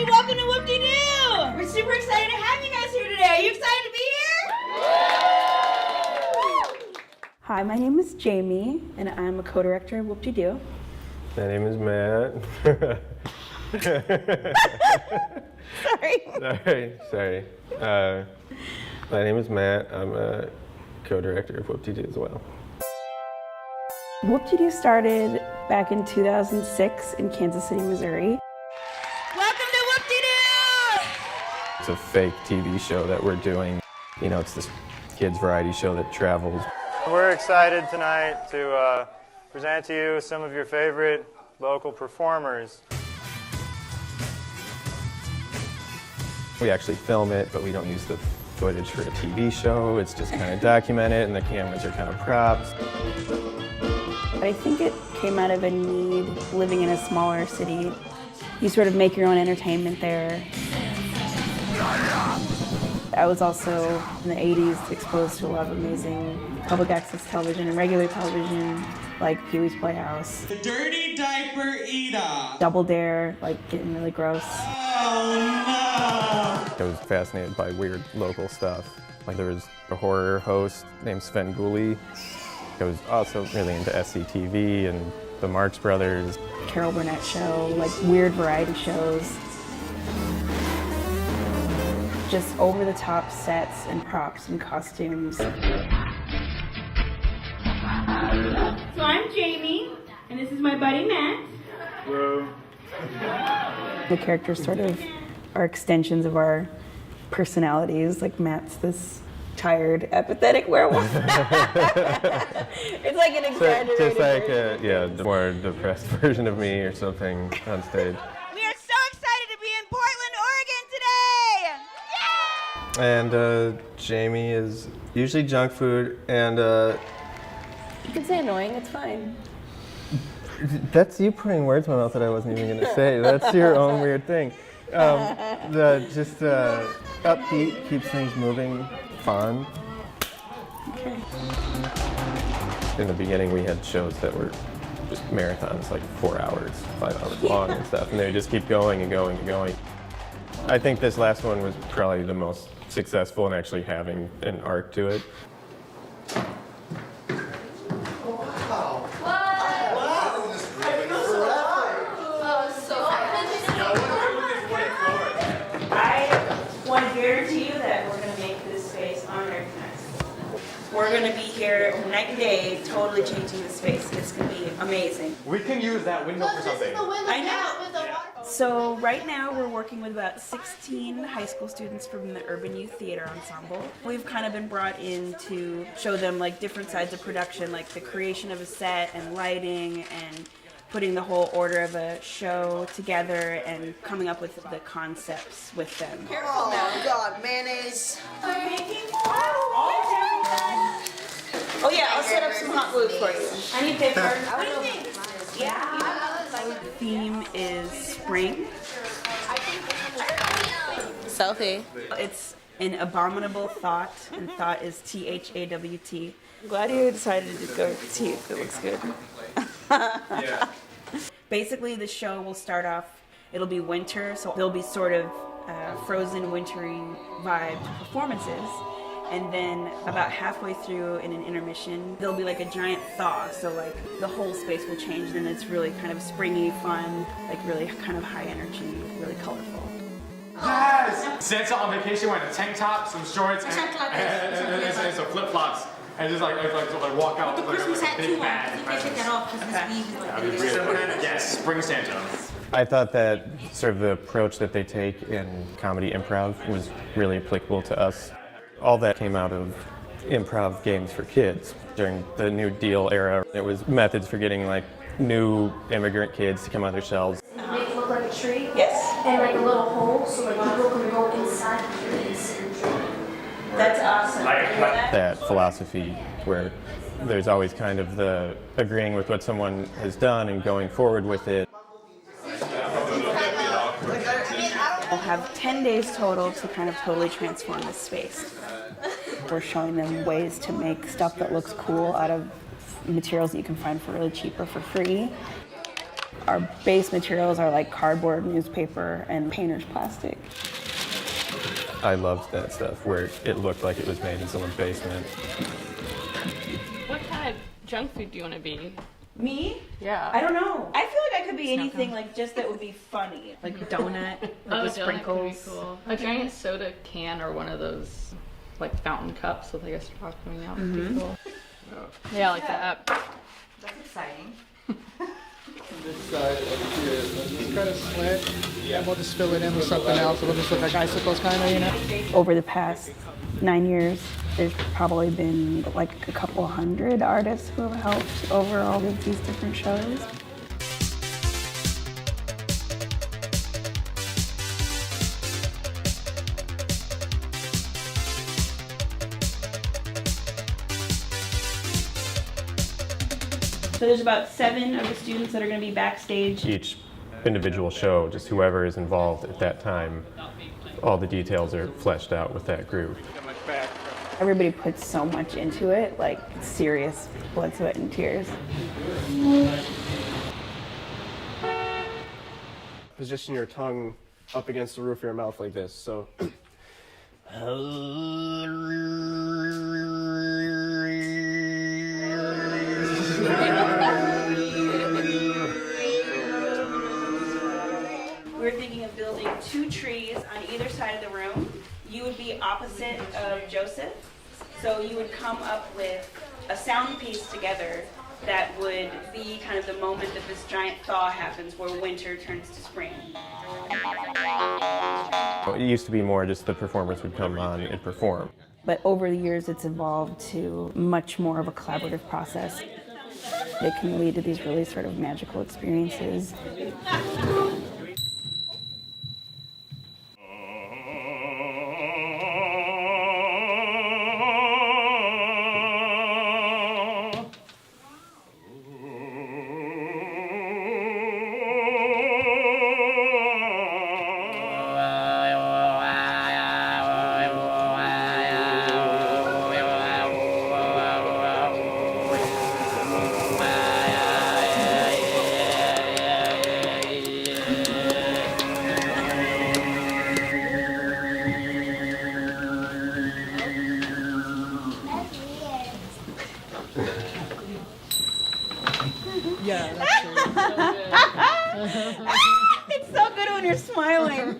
everybody. Welcome to Whoop Dee Doo. We're super excited to have you guys here today. Are you excited to be here? Hi, my name is Jaimie, and I'm a co-director of Whoop Dee Doo. My name is Matt. Sorry. My name is Matt. I'm a co-director of Whoop Dee Doo as well. Whoop Dee Doo started back in 2006 in Kansas City, Missouri. Welcome to Whoop Dee Doo. It's a fake TV show that we're doing. You know, it's this kids variety show that travels. We're excited tonight to present to you some of your favorite local performers. We actually film it, but we don't use the footage for a TV show. It's just kind of documented, and the cameras are kind of props. I think it came out of a need living in a smaller city. You sort of make your own entertainment there. I was also, in the 80s, exposed to a lot of amazing public access television and regular television, like Pee-wee's Playhouse. The Dirty Diaper Eater. Double Dare, like getting really gross. Oh no! I was fascinated by weird local stuff. Like there was a horror host named Sven Gulli. I was also really into SCTV and the Marx Brothers. Carol Burnett show, like weird variety shows. Just over-the-top sets and props and costumes. So I'm Jaimie, and this is my buddy Matt. Hello. The characters sort of are extensions of our personalities. Like Matt's this tired, apathetic werewolf. It's like an exaggerated Just like version. the more depressed version of me or something on stage. We are so excited to be in Portland, Oregon today. And Jaimie is usually junk food, and You can say annoying, it's fine. that's you putting words in my mouth that I wasn't even going to say. That's your own weird thing. Upbeat, keeps things moving, fun. Okay. In the beginning, we had shows that were just marathons, like 4 hours, 5 hours long and stuff, and they would just keep going and going and going. I think this last one was probably the most successful in actually having an arc to it. I want to guarantee you that we're going to make this space unrecognizable. We're going to be here night and day, totally changing the space. It's going to be amazing. We can use that window for something. I know. So right now we're working with about 16 high school students from the Urban Youth Theater Ensemble. We've kind of been brought in to show them like different sides of production, like the creation of a set and lighting and putting the whole order of a show together and coming up with the concepts with them. Oh my God, mayonnaise. Oh yeah, I'll set up some hot glue for you. I need paper. What do you think? Yeah. The theme is spring. Selfie. It's an abominable thought, and thought is THAWT. I'm glad you decided to go with teeth. It looks good. Yeah. Basically, the show will start off, it'll be winter, so there'll be sort of frozen, wintry vibed performances. And then about halfway through in an intermission, there'll be like a giant thaw. So like the whole space will change, and it's really kind of springy, fun, like really kind of high energy, really colorful. Yes! Santa on vacation wearing a tank top, some shorts, and some flip-flops. And just like walk out with like a big bag. Yes, spring Santa. I thought that sort of the approach that they take in comedy improv was really applicable to us. All that came out of improv games for kids during the New Deal era. It was methods for getting like new immigrant kids to come out of their shells. Make it look like a tree. Yes. And like a little hole so like people can go inside the trees and drink. That's awesome. That philosophy where there's always kind of the agreeing with what someone has done and going forward with it. We'll have 10 days total to kind of totally transform this space. We're showing them ways to make stuff that looks cool out of materials that you can find for really cheap or for free. Our base materials are like cardboard, newspaper, and painter's plastic. I loved that stuff where it looked like it was made in someone's basement. What kind of junk food do you want to be? Me? Yeah. I don't know. I feel like I could be anything like just that would be funny. Like a donut, like Oh, with donut sprinkles. could be cool. A giant soda can or one of those like fountain cups with like a straw coming out would be cool. Yeah, like that. That's exciting. This side over here, just kind of slant. Yeah, we'll just fill it in with something else. It'll just look like icicles, kind of, you know? Over the past 9 years, there's probably been like a couple hundred artists who have helped over all of these different shows. So there's about 7 of the students that are going to be backstage. Each individual show, just whoever is involved at that time, all the details are fleshed out with that group. Everybody puts so much into it, like serious blood, sweat, and tears. Position your tongue up against the roof of your mouth like this. So. We're thinking of building 2 trees on either side of the room. You would be opposite of Joseph, so you would come up with a sound piece together that would be kind of the moment that this giant thaw happens where winter turns to spring. It used to be more just the performers would come on and perform. But over the years, it's evolved to much more of a collaborative process. It can lead to these really sort of magical experiences. Yeah, that's true. It's so good when you're smiling.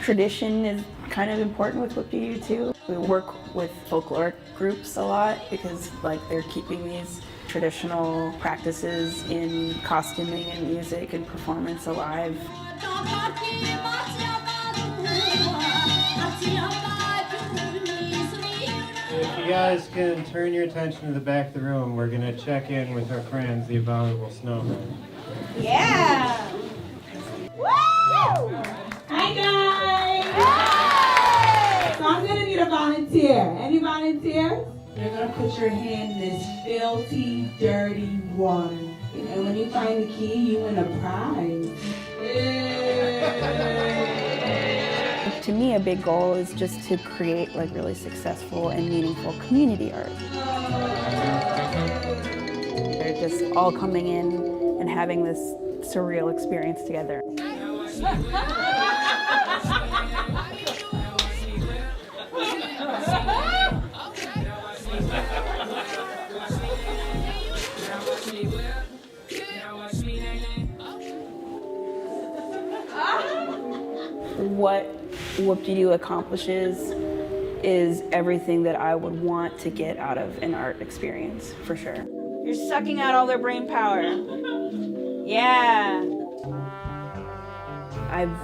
Tradition is kind of important with Whoop Dee Doo too. We work with folkloric groups a lot because like they're keeping these traditional practices in costuming and music and performance alive. If you guys can turn your attention to the back of the room, we're going to check in with our friends, the Abominable Snowmen. Yeah! Woo! Hi guys! So I'm gonna need a volunteer. Any volunteers? You're gonna put your hand in this filthy, dirty water. And when you find the key, you win a prize. Yeah. To me, a big goal is just to create like really successful and meaningful community art. They're just all coming in and having this surreal experience together. What Whoop Dee Doo accomplishes is everything that I would want to get out of an art experience, for sure. You're sucking out all their brain power. Yeah. I've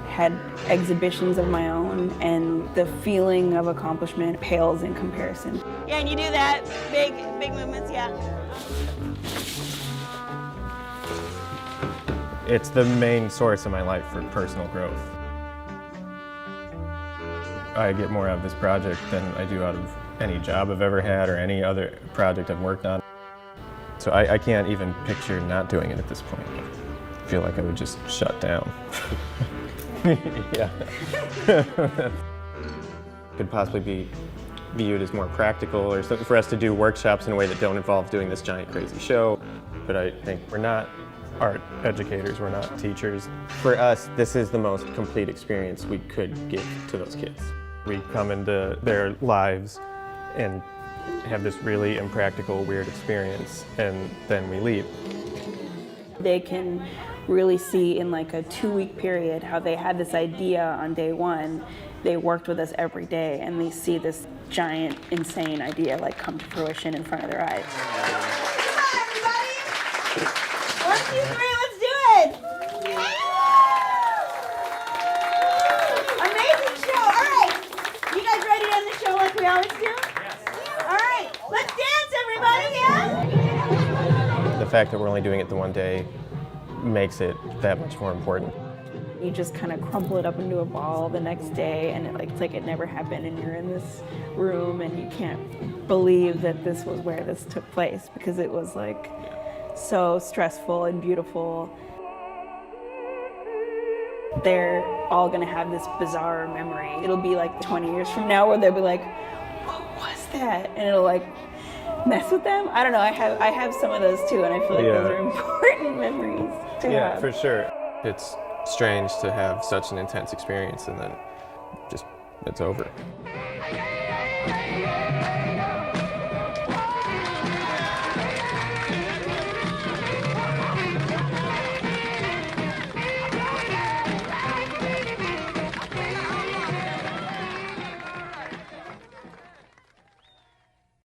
had exhibitions of my own, and the feeling of accomplishment pales in comparison. Yeah, and you do that. Big movements, yeah. It's the main source of my life for personal growth. I get more out of this project than I do out of any job I've ever had or any other project I've worked on. So I can't even picture not doing it at this point. I feel like I would just shut down. Yeah. Could possibly be viewed as more practical or something for us to do workshops in a way that don't involve doing this giant crazy show. But I think we're not art educators, we're not teachers. For us, this is the most complete experience we could give to those kids. We come into their lives and have this really impractical, weird experience, and then we leave. They can really see in like a 2-week period how they had this idea on day 1. They worked with us every day, and they see this giant, insane idea like come to fruition in front of their eyes. Come on, everybody! 1, 2, 3, let's do it! Amazing show! All right, you guys ready to end the show like we always do? All right, let's dance, everybody, yeah? The fact that we're only doing it the one day makes it that much more important. You just kind of crumple it up into a ball the next day, and it's like it never happened, and you're in this room and you can't believe that this was where this took place, because it was like so stressful and beautiful. They're all gonna have this bizarre memory. It'll be like 20 years from now where they'll be like, what was that? And it'll like mess with them. I don't know, I have some of those too, and I feel like those are important memories to have. Yeah, for sure. It's strange to have such an intense experience and then just it's over.